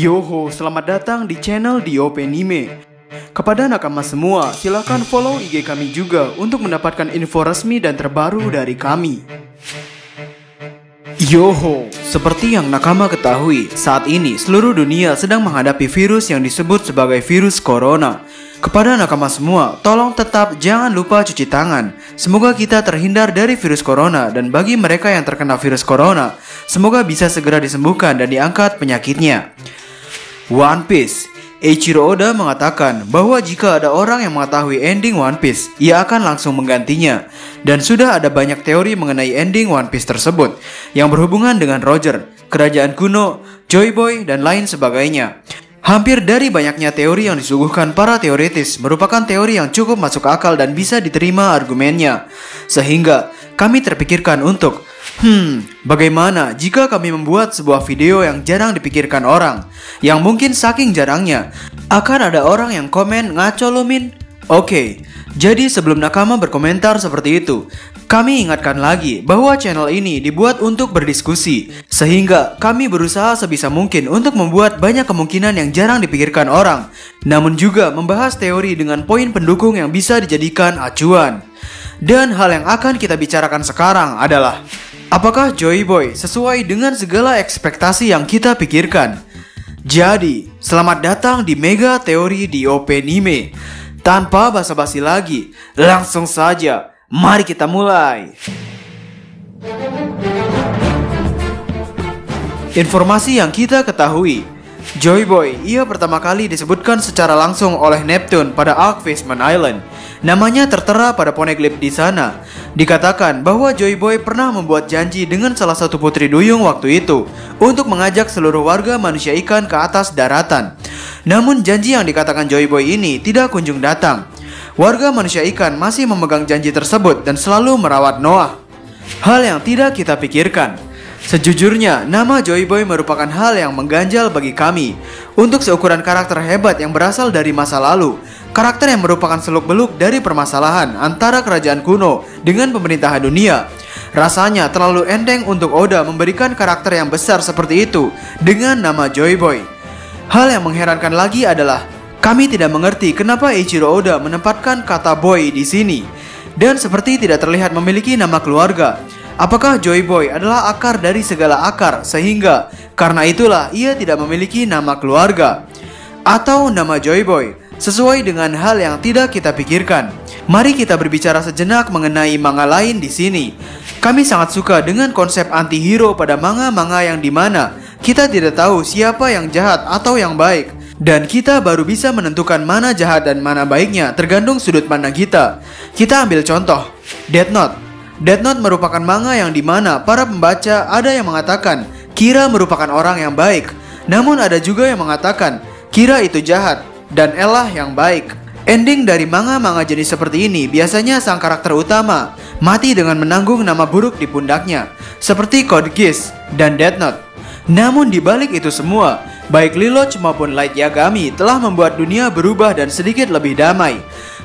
Yoho, selamat datang di channel DOP Anime. Kepada nakama semua, silahkan follow IG kami juga untuk mendapatkan info resmi dan terbaru dari kami. Yoho, seperti yang nakama ketahui, saat ini seluruh dunia sedang menghadapi virus yang disebut sebagai virus corona. Kepada nakama semua, tolong tetap jangan lupa cuci tangan. Semoga kita terhindar dari virus corona, dan bagi mereka yang terkena virus corona, semoga bisa segera disembuhkan dan diangkat penyakitnya. One Piece. Eiichiro Oda mengatakan bahwa jika ada orang yang mengetahui ending One Piece, ia akan langsung menggantinya. Dan sudah ada banyak teori mengenai ending One Piece tersebut yang berhubungan dengan Roger, kerajaan kuno, Joy Boy, dan lain sebagainya. Hampir dari banyaknya teori yang disuguhkan para teoritis merupakan teori yang cukup masuk akal dan bisa diterima argumennya. Sehingga kami terpikirkan untuk bagaimana jika kami membuat sebuah video yang jarang dipikirkan orang, yang mungkin saking jarangnya akan ada orang yang komen ngaco lu Min. Oke, jadi sebelum nakama berkomentar seperti itu, kami ingatkan lagi bahwa channel ini dibuat untuk berdiskusi, sehingga kami berusaha sebisa mungkin untuk membuat banyak kemungkinan yang jarang dipikirkan orang, namun juga membahas teori dengan poin pendukung yang bisa dijadikan acuan. Dan hal yang akan kita bicarakan sekarang adalah, apakah Joy Boy sesuai dengan segala ekspektasi yang kita pikirkan? Jadi, selamat datang di Mega Teori DOP Anime. Tanpa basa-basi lagi, langsung saja, mari kita mulai. Informasi yang kita ketahui, Joy Boy, ia pertama kali disebutkan secara langsung oleh Neptune pada Arc Fishman Island. Namanya tertera pada poneglyph di sana. Dikatakan bahwa Joy Boy pernah membuat janji dengan salah satu putri duyung waktu itu untuk mengajak seluruh warga manusia ikan ke atas daratan. Namun janji yang dikatakan Joy Boy ini tidak kunjung datang. Warga manusia ikan masih memegang janji tersebut dan selalu merawat Noah. Hal yang tidak kita pikirkan. Sejujurnya, nama Joy Boy merupakan hal yang mengganjal bagi kami. Untuk seukuran karakter hebat yang berasal dari masa lalu, karakter yang merupakan seluk-beluk dari permasalahan antara kerajaan kuno dengan pemerintahan dunia, rasanya terlalu enteng untuk Oda memberikan karakter yang besar seperti itu dengan nama Joy Boy. Hal yang mengherankan lagi adalah kami tidak mengerti kenapa Eiichiro Oda menempatkan kata boy di sini, dan seperti tidak terlihat memiliki nama keluarga. Apakah Joy Boy adalah akar dari segala akar sehingga karena itulah ia tidak memiliki nama keluarga? Atau nama Joy Boy sesuai dengan hal yang tidak kita pikirkan? Mari kita berbicara sejenak mengenai manga lain di sini. Kami sangat suka dengan konsep anti-hero pada manga-manga yang dimana kita tidak tahu siapa yang jahat atau yang baik, dan kita baru bisa menentukan mana jahat dan mana baiknya tergantung sudut pandang kita. Kita ambil contoh Death Note. Death Note merupakan manga yang dimana para pembaca ada yang mengatakan Kira merupakan orang yang baik, namun ada juga yang mengatakan Kira itu jahat dan Ella yang baik. Ending dari manga-manga jenis seperti ini biasanya sang karakter utama mati dengan menanggung nama buruk di pundaknya, seperti Code Geass dan Death Note. Namun di balik itu semua, baik Lelouch maupun Light Yagami telah membuat dunia berubah dan sedikit lebih damai.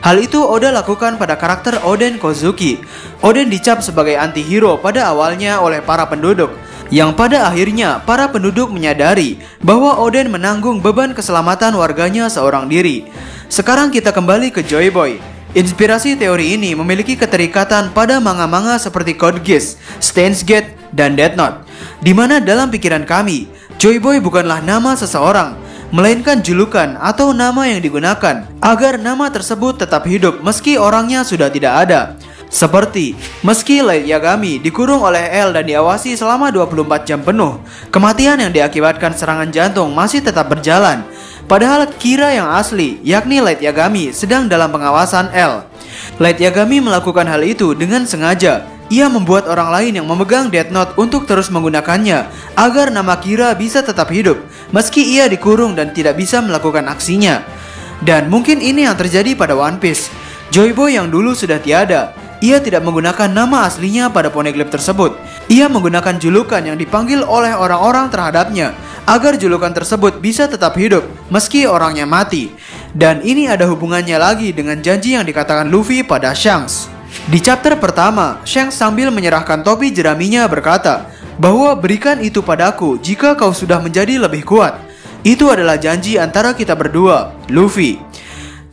Hal itu Oda lakukan pada karakter Oden Kozuki. Oden dicap sebagai anti-hero pada awalnya oleh para penduduk, yang pada akhirnya para penduduk menyadari bahwa Oden menanggung beban keselamatan warganya seorang diri. Sekarang kita kembali ke Joy Boy. Inspirasi teori ini memiliki keterikatan pada manga-manga seperti Code Geass, Steins Gate, dan Death Note, di mana dalam pikiran kami, Joy Boy bukanlah nama seseorang, melainkan julukan atau nama yang digunakan agar nama tersebut tetap hidup meski orangnya sudah tidak ada. Seperti, meski Light Yagami dikurung oleh L dan diawasi selama 24 jam penuh, kematian yang diakibatkan serangan jantung masih tetap berjalan. Padahal Kira yang asli, yakni Light Yagami, sedang dalam pengawasan L. Light Yagami melakukan hal itu dengan sengaja. Ia membuat orang lain yang memegang Death Note untuk terus menggunakannya agar nama Kira bisa tetap hidup meski ia dikurung dan tidak bisa melakukan aksinya. Dan mungkin ini yang terjadi pada One Piece. Joy Boy yang dulu sudah tiada, ia tidak menggunakan nama aslinya pada poneglyph tersebut. Ia menggunakan julukan yang dipanggil oleh orang-orang terhadapnya agar julukan tersebut bisa tetap hidup meski orangnya mati. Dan ini ada hubungannya lagi dengan janji yang dikatakan Luffy pada Shanks. Di chapter pertama, Shanks sambil menyerahkan topi jeraminya berkata bahwa berikan itu padaku jika kau sudah menjadi lebih kuat. Itu adalah janji antara kita berdua, Luffy.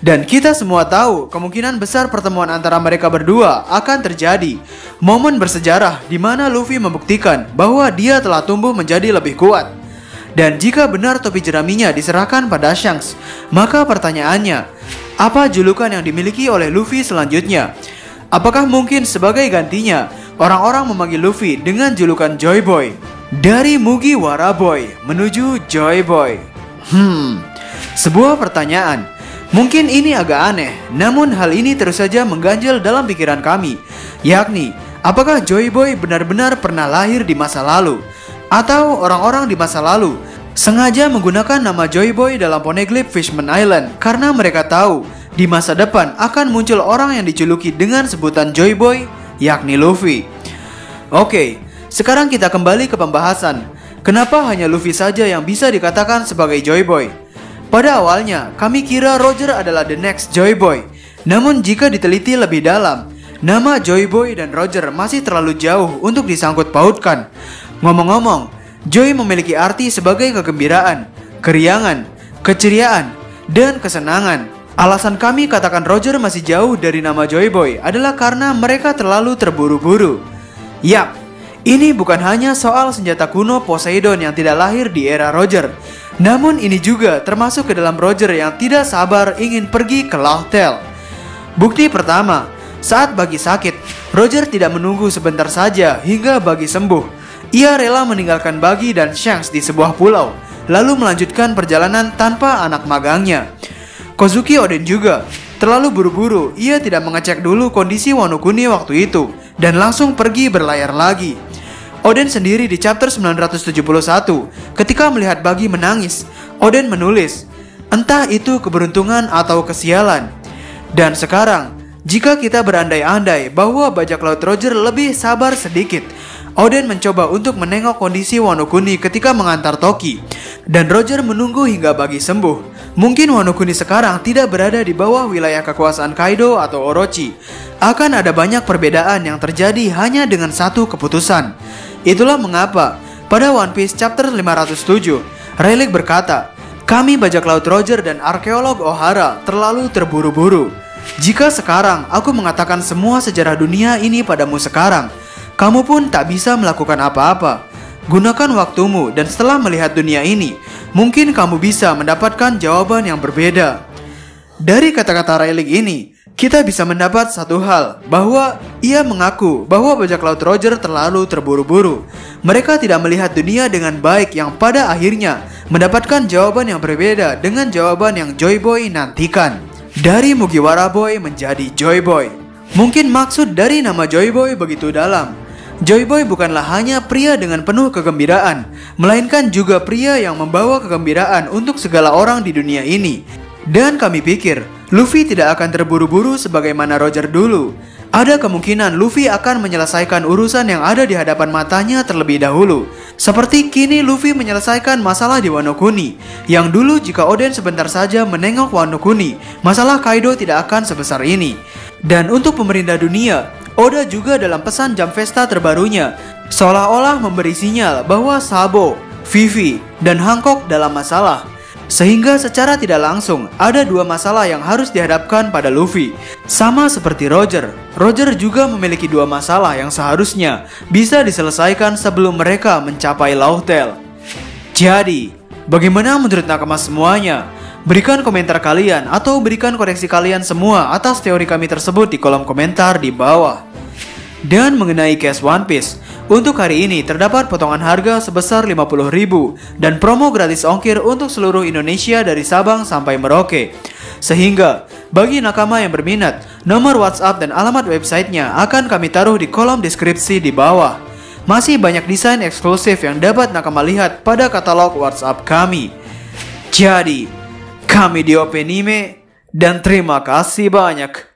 Dan kita semua tahu kemungkinan besar pertemuan antara mereka berdua akan terjadi. Momen bersejarah di mana Luffy membuktikan bahwa dia telah tumbuh menjadi lebih kuat. Dan jika benar topi jeraminya diserahkan pada Shanks, maka pertanyaannya, apa julukan yang dimiliki oleh Luffy selanjutnya? Apakah mungkin sebagai gantinya, orang-orang memanggil Luffy dengan julukan Joy Boy? Dari Mugiwara Boy menuju Joy Boy. Sebuah pertanyaan. Mungkin ini agak aneh, namun hal ini terus saja mengganjal dalam pikiran kami, yakni, apakah Joy Boy benar-benar pernah lahir di masa lalu? Atau orang-orang di masa lalu sengaja menggunakan nama Joy Boy dalam Poneglyph Fishman Island karena mereka tahu di masa depan akan muncul orang yang dijuluki dengan sebutan Joy Boy, yakni Luffy. Oke, sekarang kita kembali ke pembahasan. Kenapa hanya Luffy saja yang bisa dikatakan sebagai Joy Boy? Pada awalnya, kami kira Roger adalah the next Joy Boy. Namun jika diteliti lebih dalam, nama Joy Boy dan Roger masih terlalu jauh untuk disangkut pautkan. Ngomong-ngomong, Joy memiliki arti sebagai kegembiraan, keriangan, keceriaan, dan kesenangan. Alasan kami katakan Roger masih jauh dari nama Joy Boy adalah karena mereka terlalu terburu-buru. Yap, ini bukan hanya soal senjata kuno Poseidon yang tidak lahir di era Roger. Namun ini juga termasuk ke dalam Roger yang tidak sabar ingin pergi ke Laugh Tale. Bukti pertama, saat Buggy sakit, Roger tidak menunggu sebentar saja hingga Buggy sembuh. Ia rela meninggalkan Buggy dan Shanks di sebuah pulau, lalu melanjutkan perjalanan tanpa anak magangnya. Kozuki Oden juga, terlalu buru-buru, ia tidak mengecek dulu kondisi Wano Kuni waktu itu, dan langsung pergi berlayar lagi. Oden sendiri di chapter 971, ketika melihat Buggy menangis, Oden menulis, entah itu keberuntungan atau kesialan. Dan sekarang, jika kita berandai-andai bahwa bajak laut Roger lebih sabar sedikit, Oden mencoba untuk menengok kondisi Wano Kuni ketika mengantar Toki, dan Roger menunggu hingga Buggy sembuh. Mungkin Wano Kuni sekarang tidak berada di bawah wilayah kekuasaan Kaido atau Orochi. Akan ada banyak perbedaan yang terjadi hanya dengan satu keputusan. Itulah mengapa pada One Piece chapter 507, Rayleigh berkata, kami bajak laut Roger dan arkeolog O'Hara terlalu terburu-buru. Jika sekarang aku mengatakan semua sejarah dunia ini padamu sekarang, kamu pun tak bisa melakukan apa-apa. Gunakan waktumu dan setelah melihat dunia ini, mungkin kamu bisa mendapatkan jawaban yang berbeda. Dari kata-kata Rayleigh ini, kita bisa mendapat satu hal, bahwa ia mengaku bahwa bajak laut Roger terlalu terburu-buru. Mereka tidak melihat dunia dengan baik yang pada akhirnya mendapatkan jawaban yang berbeda dengan jawaban yang Joy Boy nantikan. Dari Mugiwara Boy menjadi Joy Boy. Mungkin maksud dari nama Joy Boy begitu dalam. Joy Boy bukanlah hanya pria dengan penuh kegembiraan, melainkan juga pria yang membawa kegembiraan untuk segala orang di dunia ini. Dan kami pikir, Luffy tidak akan terburu-buru sebagaimana Roger dulu. Ada kemungkinan Luffy akan menyelesaikan urusan yang ada di hadapan matanya terlebih dahulu. Seperti kini Luffy menyelesaikan masalah di Wano Kuni. Yang dulu jika Oden sebentar saja menengok Wano Kuni, masalah Kaido tidak akan sebesar ini. Dan untuk pemerintah dunia, Oda juga dalam pesan Jump Festa terbarunya seolah-olah memberi sinyal bahwa Sabo, Vivi, dan Hancock dalam masalah. Sehingga secara tidak langsung ada dua masalah yang harus dihadapkan pada Luffy. Sama seperti Roger, Roger juga memiliki dua masalah yang seharusnya bisa diselesaikan sebelum mereka mencapai Laugh Tale. Jadi, bagaimana menurut nakama semuanya? Berikan komentar kalian atau berikan koreksi kalian semua atas teori kami tersebut di kolom komentar di bawah. Dan mengenai cash One Piece, untuk hari ini terdapat potongan harga sebesar 50.000 dan promo gratis ongkir untuk seluruh Indonesia dari Sabang sampai Merauke. Sehingga, bagi nakama yang berminat, nomor WhatsApp dan alamat websitenya akan kami taruh di kolom deskripsi di bawah. Masih banyak desain eksklusif yang dapat nakama lihat pada katalog WhatsApp kami. Jadi, kami di Openime dan terima kasih banyak.